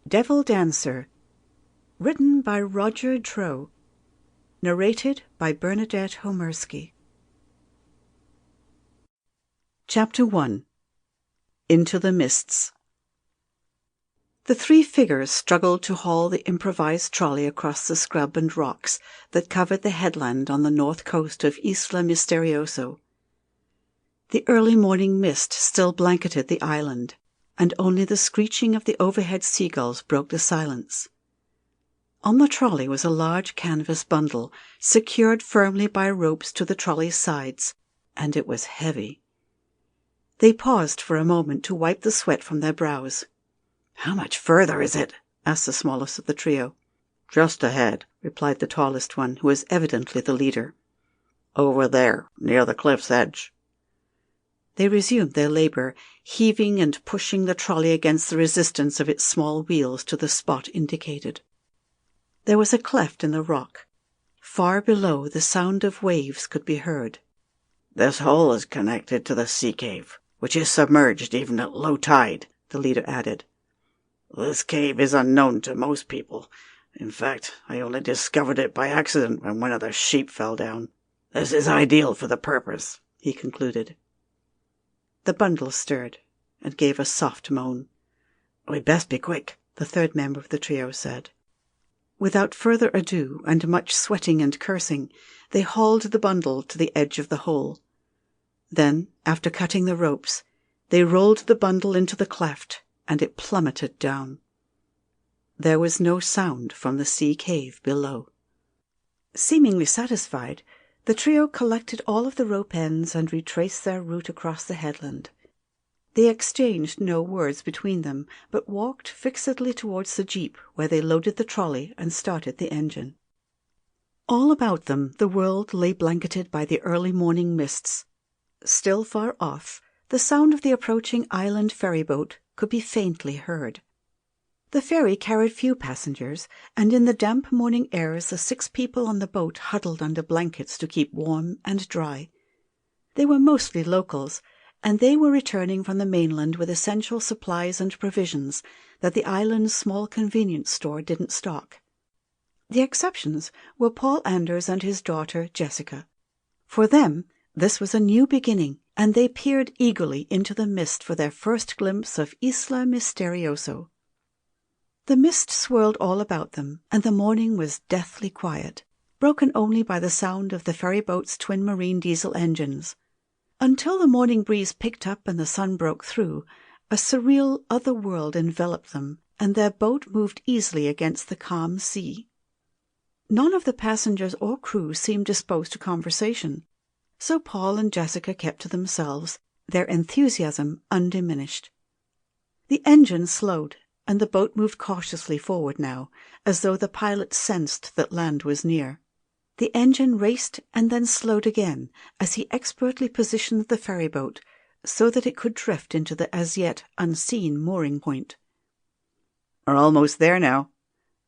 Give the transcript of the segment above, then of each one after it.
Devil Dancer, written by Roger Trow, narrated by Bernadette Homerski. Chapter 1. Into the Mists. The three figures struggled to haul the improvised trolley across the scrub and rocks that covered the headland on the north coast of Isla Misterioso. The early morning mist still blanketed the island, and only the screeching of the overhead seagulls broke the silence. On the trolley was a large canvas bundle, secured firmly by ropes to the trolley's sides, and it was heavy. They paused for a moment to wipe the sweat from their brows. "How much further is it?" asked the smallest of the trio. "Just ahead," replied the tallest one, who was evidently the leader. "Over there, near the cliff's edge." They resumed their labor, heaving and pushing the trolley against the resistance of its small wheels to the spot indicated. There was a cleft in the rock. Far below, the sound of waves could be heard. "This hole is connected to the sea cave, which is submerged even at low tide," the leader added. "This cave is unknown to most people. In fact, I only discovered it by accident when one of the sheep fell down. This is ideal for the purpose," he concluded. The bundle stirred and gave a soft moan. "We'd best be quick," the third member of the trio said. Without further ado, and much sweating and cursing, they hauled the bundle to the edge of the hole. Then, after cutting the ropes, they rolled the bundle into the cleft, and it plummeted down. There was no sound from the sea cave below. Seemingly satisfied, the trio collected all of the rope ends and retraced their route across the headland. They exchanged no words between them, but walked fixedly towards the jeep, where they loaded the trolley and started the engine. All about them the world lay blanketed by the early morning mists. Still far off, the sound of the approaching island ferryboat could be faintly heard. The ferry carried few passengers, and in the damp morning airs the 6 people on the boat huddled under blankets to keep warm and dry. They were mostly locals, and they were returning from the mainland with essential supplies and provisions that the island's small convenience store didn't stock. The exceptions were Paul Anders and his daughter Jessica. For them, this was a new beginning, and they peered eagerly into the mist for their first glimpse of Isla Misterioso. The mist swirled all about them, and the morning was deathly quiet, broken only by the sound of the ferryboat's twin marine diesel engines. Until the morning breeze picked up and the sun broke through, a surreal other world enveloped them, and their boat moved easily against the calm sea. None of the passengers or crew seemed disposed to conversation, so Paul and Jessica kept to themselves, their enthusiasm undiminished. The engine slowed, and the boat moved cautiously forward now, as though the pilot sensed that land was near. The engine raced and then slowed again, as he expertly positioned the ferryboat so that it could drift into the as yet unseen mooring point. "We're almost there now,"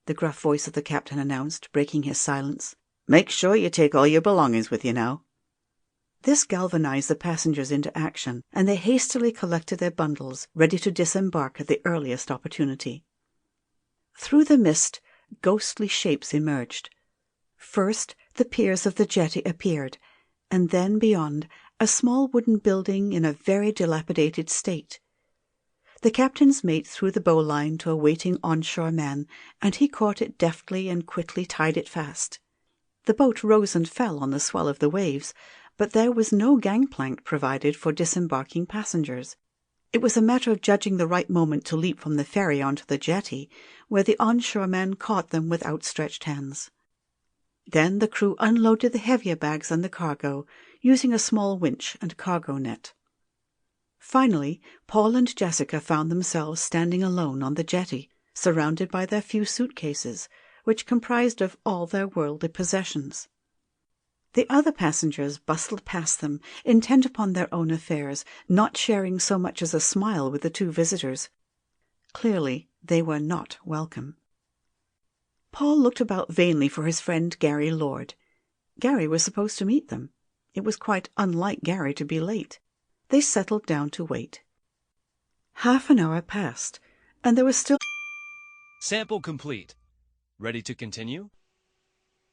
the gruff voice of the captain announced, breaking his silence. "Make sure you take all your belongings with you now." This galvanized the passengers into action, and they hastily collected their bundles, ready to disembark at the earliest opportunity. Through the mist, ghostly shapes emerged. First, the piers of the jetty appeared, and then, beyond, a small wooden building in a very dilapidated state. The captain's mate threw the bowline to a waiting onshore man, and he caught it deftly and quickly tied it fast. The boat rose and fell on the swell of the waves, but there was no gangplank provided for disembarking passengers. It was a matter of judging the right moment to leap from the ferry onto the jetty, where the onshore man caught them with outstretched hands. Then the crew unloaded the heavier bags and the cargo, using a small winch and cargo net. Finally, Paul and Jessica found themselves standing alone on the jetty, surrounded by their few suitcases, which comprised of all their worldly possessions. The other passengers bustled past them, intent upon their own affairs, not sharing so much as a smile with the 2 visitors. Clearly, they were not welcome. Paul looked about vainly for his friend Gary Lord. Gary was supposed to meet them. It was quite unlike Gary to be late. They settled down to wait. Half an hour passed, and there was still Sample complete. Ready to continue?